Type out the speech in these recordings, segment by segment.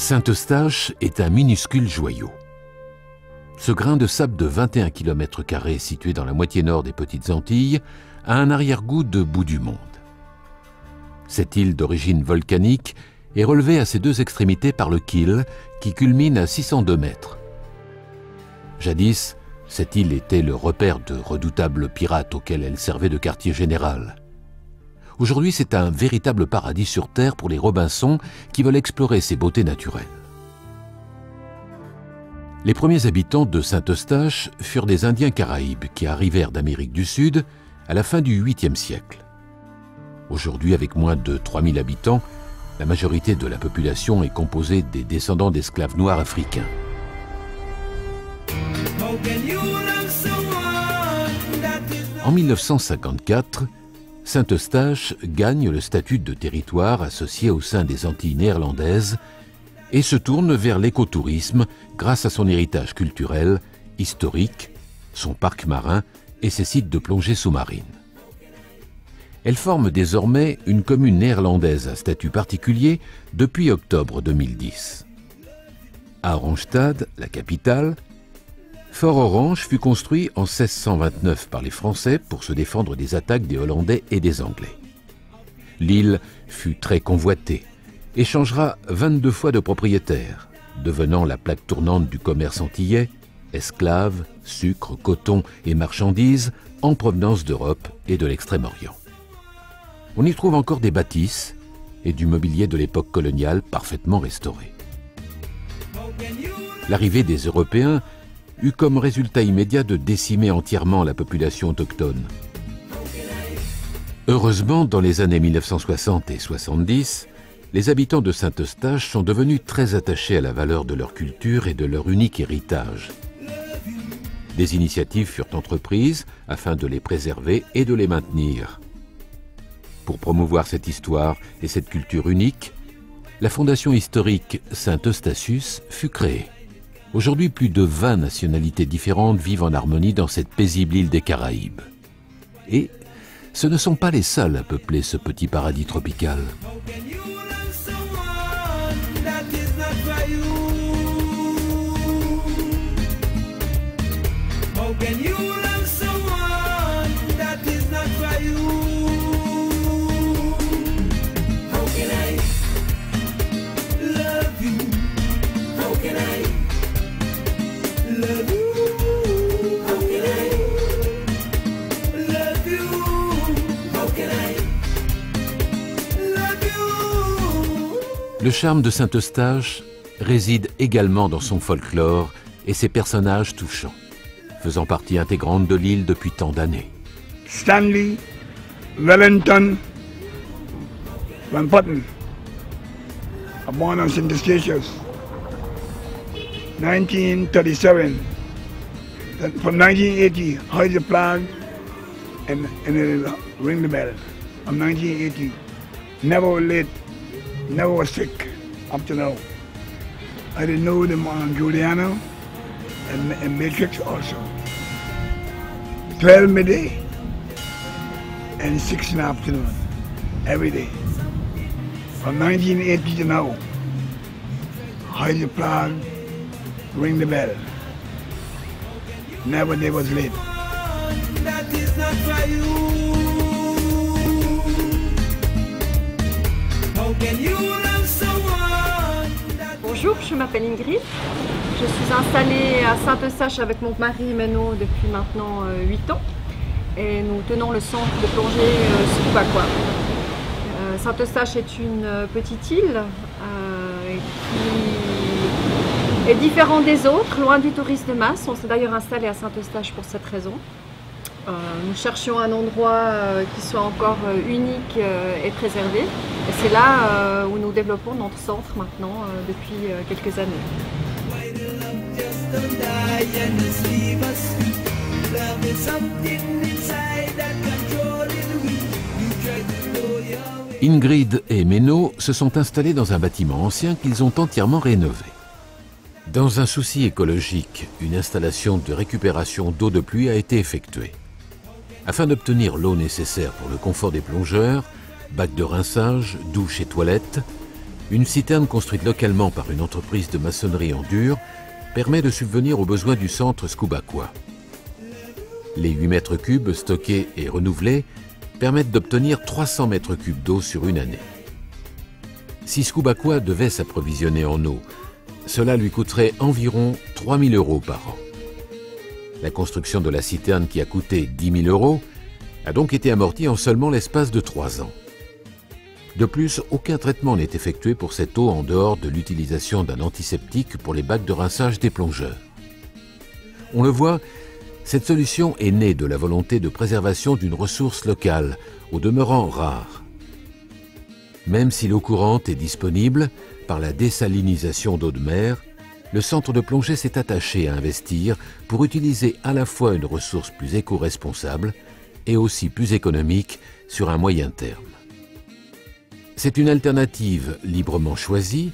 Saint-Eustache est un minuscule joyau. Ce grain de sable de 21 km² situé dans la moitié nord des Petites Antilles a un arrière-goût de bout du monde. Cette île d'origine volcanique est relevée à ses deux extrémités par le Kil, qui culmine à 602 mètres. Jadis, cette île était le repère de redoutables pirates auxquels elle servait de quartier général. Aujourd'hui, c'est un véritable paradis sur Terre pour les Robinsons qui veulent explorer ses beautés naturelles. Les premiers habitants de Saint-Eustache furent des Indiens caraïbes qui arrivèrent d'Amérique du Sud à la fin du 8e siècle. Aujourd'hui, avec moins de 3000 habitants, la majorité de la population est composée des descendants d'esclaves noirs africains. En 1954, Saint-Eustache gagne le statut de territoire associé au sein des Antilles néerlandaises et se tourne vers l'écotourisme grâce à son héritage culturel, historique, son parc marin et ses sites de plongée sous-marine. Elle forme désormais une commune néerlandaise à statut particulier depuis octobre 2010. À Oranjestad, la capitale, Fort Orange fut construit en 1629 par les Français pour se défendre des attaques des Hollandais et des Anglais. L'île fut très convoitée et changera 22 fois de propriétaire, devenant la plaque tournante du commerce antillais, esclaves, sucre, coton et marchandises en provenance d'Europe et de l'Extrême-Orient. On y trouve encore des bâtisses et du mobilier de l'époque coloniale parfaitement restauré. L'arrivée des Européens eut comme résultat immédiat de décimer entièrement la population autochtone. Heureusement, dans les années 1960 et 70, les habitants de Saint-Eustache sont devenus très attachés à la valeur de leur culture et de leur unique héritage. Des initiatives furent entreprises afin de les préserver et de les maintenir. Pour promouvoir cette histoire et cette culture unique, la fondation historique Saint-Eustatius fut créée. Aujourd'hui, plus de 20 nationalités différentes vivent en harmonie dans cette paisible île des Caraïbes. Et ce ne sont pas les seuls à peupler ce petit paradis tropical. Le charme de Saint-Eustache réside également dans son folklore et ses personnages touchants, faisant partie intégrante de l'île depuis tant d'années. Stanley Wellington Van Putten, born on Saint-Eustatius, 1937. From 1980, hoist the flag and ring the bell. From 1980, never late. Never was sick up to now. I didn't know them on Juliana and Matrix also. 12 midday and 6 in the afternoon, every day. From 1980 to now, hoist the flag, ring the bell. Never day was late. That is not for you. Bonjour, je m'appelle Ingrid. Je suis installée à Saint-Eustache avec mon mari Menno depuis maintenant 8 ans. Et nous tenons le centre de plongée Scuba Aqua. Saint-Eustache est une petite île qui est différente des autres, loin du tourisme de masse. On s'est d'ailleurs installé à Saint-Eustache pour cette raison. Nous cherchions un endroit qui soit encore unique et préservé. Et c'est là où nous développons notre centre maintenant depuis quelques années. Ingrid et Menno se sont installés dans un bâtiment ancien qu'ils ont entièrement rénové. Dans un souci écologique, une installation de récupération d'eau de pluie a été effectuée. Afin d'obtenir l'eau nécessaire pour le confort des plongeurs, bacs de rinçage, douches et toilettes, Une citerne construite localement par une entreprise de maçonnerie en dur permet de subvenir aux besoins du centre Scubaqua. Les 8 mètres cubes stockés et renouvelés permettent d'obtenir 300 mètres cubes d'eau sur une année. Si Scubaqua devait s'approvisionner en eau, cela lui coûterait environ 3 000 € par an. La construction de la citerne, qui a coûté 10 000 €, a donc été amortie en seulement l'espace de 3 ans. De plus, aucun traitement n'est effectué pour cette eau en dehors de l'utilisation d'un antiseptique pour les bacs de rinçage des plongeurs. On le voit, cette solution est née de la volonté de préservation d'une ressource locale, au demeurant rare. Même si l'eau courante est disponible par la désalinisation d'eau de mer, le centre de plongée s'est attaché à investir pour utiliser à la fois une ressource plus éco-responsable et aussi plus économique sur un moyen terme. C'est une alternative librement choisie,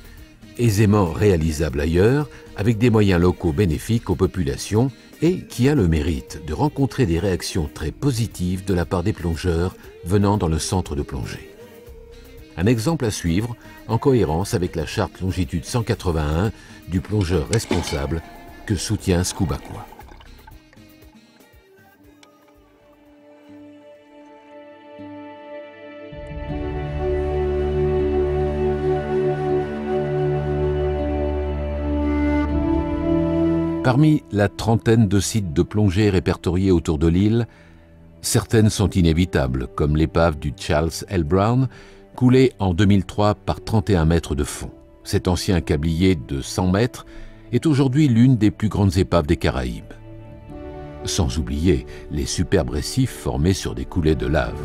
aisément réalisable ailleurs, avec des moyens locaux bénéfiques aux populations et qui a le mérite de rencontrer des réactions très positives de la part des plongeurs venant dans le centre de plongée. Un exemple à suivre en cohérence avec la charte longitude 181 du plongeur responsable que soutient Scubaqua. Parmi la trentaine de sites de plongée répertoriés autour de l'île, certaines sont inévitables, comme l'épave du Charles L. Brown, coulée en 2003 par 31 mètres de fond. Cet ancien câblier de 100 mètres est aujourd'hui l'une des plus grandes épaves des Caraïbes. Sans oublier les superbes récifs formés sur des coulées de lave.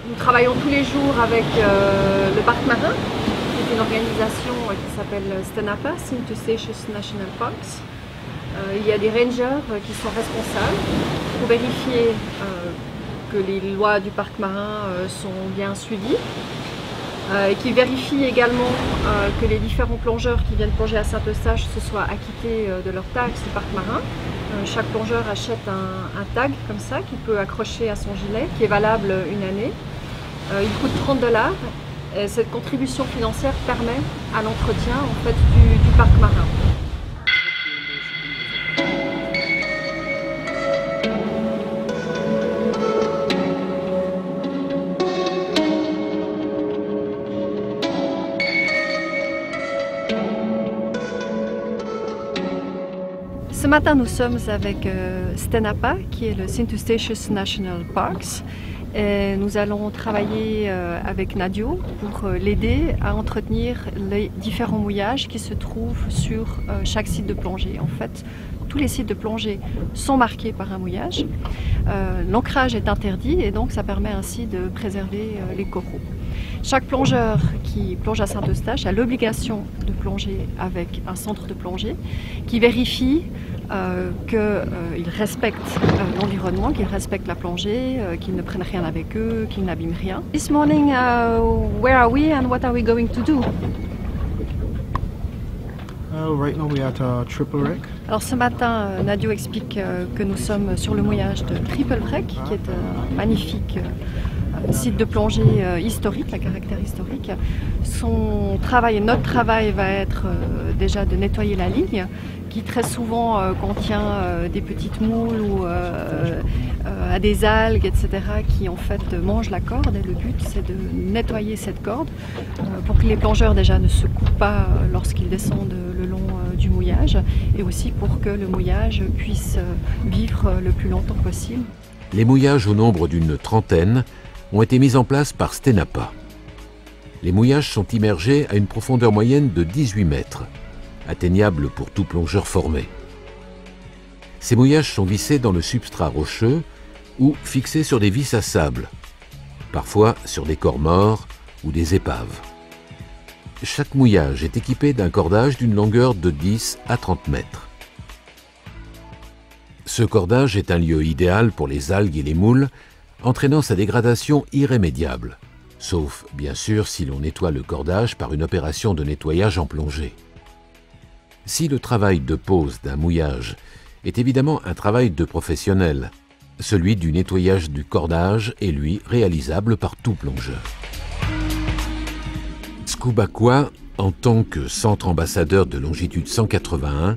Nous travaillons tous les jours avec le Parc Marin, qui est une organisation qui s'appelle STNAPA, Saint-Eustatius National Parks. Il y a des rangers qui sont responsables pour vérifier que les lois du Parc Marin sont bien suivies, qui vérifient également que les différents plongeurs qui viennent plonger à Saint-Eustache se soient acquittés de leurs taxes du Parc Marin. Chaque plongeur achète un tag comme ça qu'il peut accrocher à son gilet, qui est valable une année. Il coûte 30 $. Et cette contribution financière permet à l'entretien en fait, du parc marin. Ce matin, nous sommes avec STNAPA, qui est le Saint-Eustatius National Parks. Et nous allons travailler avec Nadio pour l'aider à entretenir les différents mouillages qui se trouvent sur chaque site de plongée. En fait, tous les sites de plongée sont marqués par un mouillage. L'ancrage est interdit et donc ça permet ainsi de préserver les coraux. Chaque plongeur qui plonge à Saint-Eustache a l'obligation de plonger avec un centre de plongée qui vérifie qu'ils respectent l'environnement, qu'ils respectent la plongée, qu'ils ne prennent rien avec eux, qu'ils n'abîment rien. This morning, where are we and what are we going to do? Right now we are at Triple Wreck. Alors ce matin, Nadio explique que nous sommes sur le mouillage de Triple Wreck, qui est un magnifique site de plongée historique, à caractère historique. Son travail et notre travail va être déjà de nettoyer la ligne, qui très souvent contient des petites moules ou à des algues, etc., qui en fait mangent la corde. Et le but, c'est de nettoyer cette corde pour que les plongeurs déjà ne se coupent pas lorsqu'ils descendent le long du mouillage, et aussi pour que le mouillage puisse vivre le plus longtemps possible. Les mouillages au nombre d'une trentaine ont été mis en place par Stenapa. Les mouillages sont immergés à une profondeur moyenne de 18 mètres, atteignable pour tout plongeur formé. Ces mouillages sont vissés dans le substrat rocheux ou fixés sur des vis à sable, parfois sur des corps morts ou des épaves. Chaque mouillage est équipé d'un cordage d'une longueur de 10 à 30 mètres. Ce cordage est un lieu idéal pour les algues et les moules, entraînant sa dégradation irrémédiable, sauf bien sûr si l'on nettoie le cordage par une opération de nettoyage en plongée. Si le travail de pose d'un mouillage est évidemment un travail de professionnel, celui du nettoyage du cordage est lui réalisable par tout plongeur. Scubaqua, en tant que centre ambassadeur de longitude 181,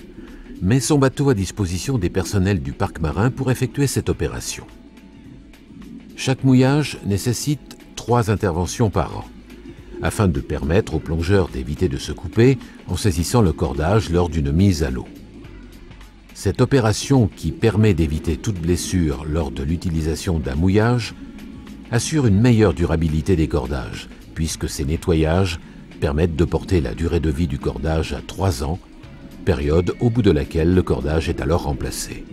met son bateau à disposition des personnels du parc marin pour effectuer cette opération. Chaque mouillage nécessite 3 interventions par an, afin de permettre aux plongeurs d'éviter de se couper en saisissant le cordage lors d'une mise à l'eau. Cette opération, qui permet d'éviter toute blessure lors de l'utilisation d'un mouillage, assure une meilleure durabilité des cordages, puisque ces nettoyages permettent de porter la durée de vie du cordage à 3 ans, période au bout de laquelle le cordage est alors remplacé.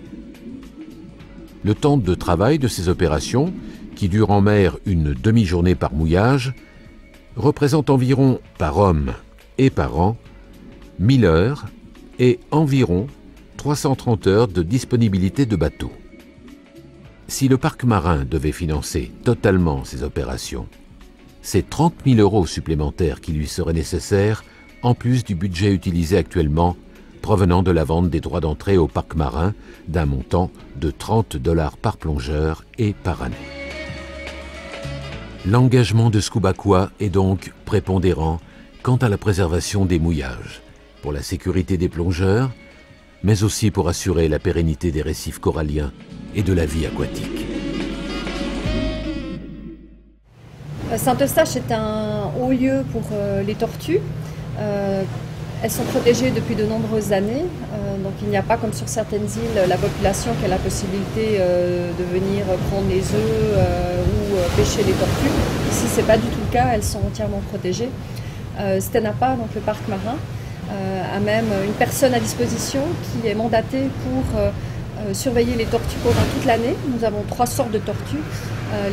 Le temps de travail de ces opérations, qui durent en mer une demi-journée par mouillage, représente environ par homme et par an 1000 heures et environ 330 heures de disponibilité de bateau. Si le parc marin devait financer totalement ces opérations, c'est 30 000 € supplémentaires qui lui seraient nécessaires, en plus du budget utilisé actuellement provenant de la vente des droits d'entrée au parc marin d'un montant de $30 par plongeur et par année. L'engagement de Scubaqua est donc prépondérant quant à la préservation des mouillages, pour la sécurité des plongeurs, mais aussi pour assurer la pérennité des récifs coralliens et de la vie aquatique. Saint-Eustache est un haut lieu pour les tortues. Elles sont protégées depuis de nombreuses années, donc il n'y a pas comme sur certaines îles la population qui a la possibilité de venir prendre les œufs ou pêcher les tortues. Ici c'est pas du tout le cas, elles sont entièrement protégées. Stenapa, donc le parc marin, a même une personne à disposition qui est mandatée pour surveiller les tortues pendant toute l'année. Nous avons 3 sortes de tortues,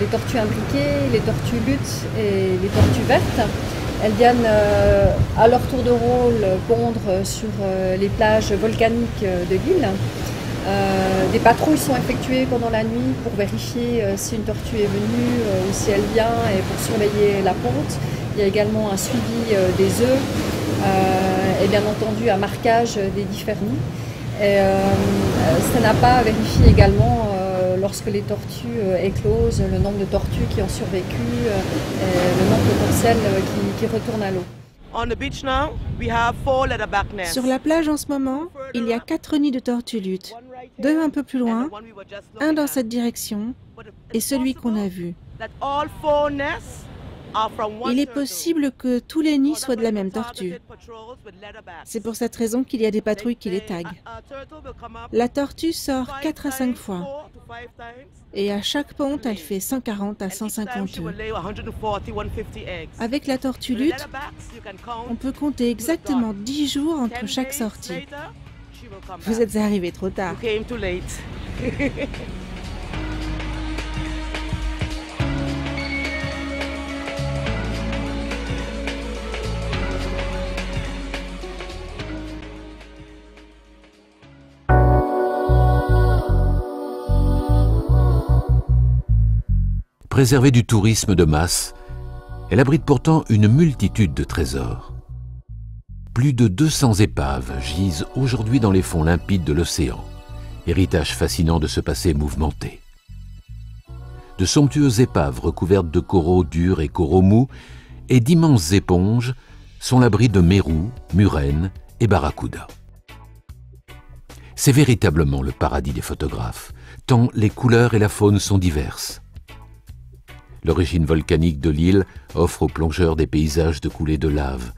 les tortues imbriquées, les tortues luttes et les tortues vertes. Elles viennent à leur tour de rôle pondre sur les plages volcaniques de l'île. Des patrouilles sont effectuées pendant la nuit pour vérifier si une tortue est venue ou si elle vient, et pour surveiller la ponte. Il y a également un suivi des œufs et bien entendu un marquage des différents nids. Stenapa vérifie également lorsque les tortues éclosent, le nombre de tortues qui ont survécu, le nombre de porcelles qui retournent à l'eau. Sur la plage en ce moment, il y a 4 nids de tortues luttes, 2 un peu plus loin, un dans cette direction et celui qu'on a vu. Il est possible que tous les nids soient de la même tortue. C'est pour cette raison qu'il y a des patrouilles qui les taguent. La tortue sort 4 à 5 fois. Et à chaque ponte, elle fait 140 à 150 œufs. Avec la tortue luth, on peut compter exactement 10 jours entre chaque sortie. Vous êtes arrivé trop tard. Préservée du tourisme de masse, elle abrite pourtant une multitude de trésors. Plus de 200 épaves gisent aujourd'hui dans les fonds limpides de l'océan, héritage fascinant de ce passé mouvementé. De somptueuses épaves recouvertes de coraux durs et coraux mous et d'immenses éponges sont l'abri de mérous, murènes et barracudas. C'est véritablement le paradis des photographes, tant les couleurs et la faune sont diverses. L'origine volcanique de l'île offre aux plongeurs des paysages de coulées de lave,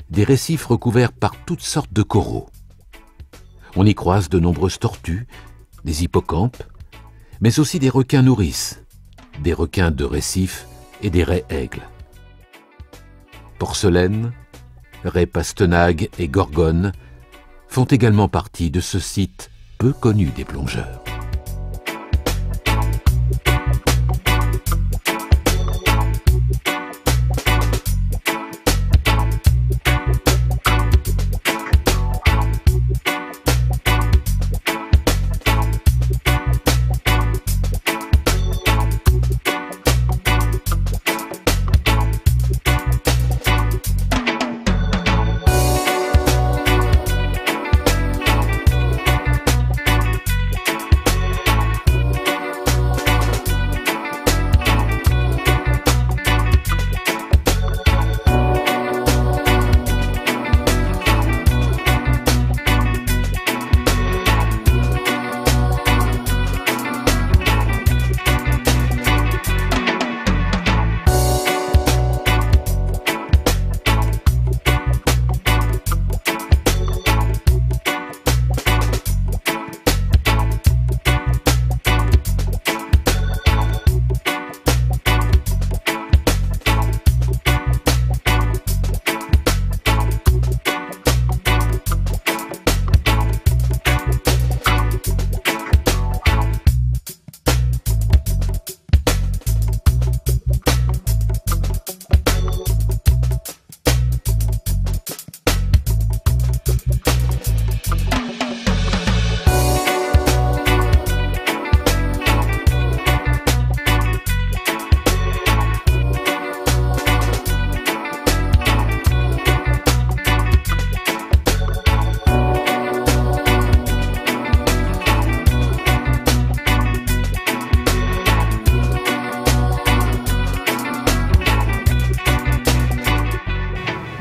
des récifs recouverts par toutes sortes de coraux. On y croise de nombreuses tortues, des hippocampes, mais aussi des requins nourrices, des requins de récif et des raies aigles. Porcelaine, raies pastenagues et gorgones font également partie de ce site peu connu des plongeurs.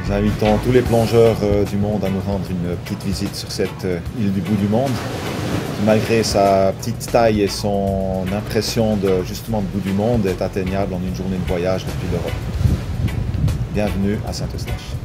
Nous invitons tous les plongeurs du monde à nous rendre une petite visite sur cette île du bout du monde. Malgré sa petite taille et son impression de justement de bout du monde, est atteignable en une journée de voyage depuis l'Europe. Bienvenue à Saint-Eustache.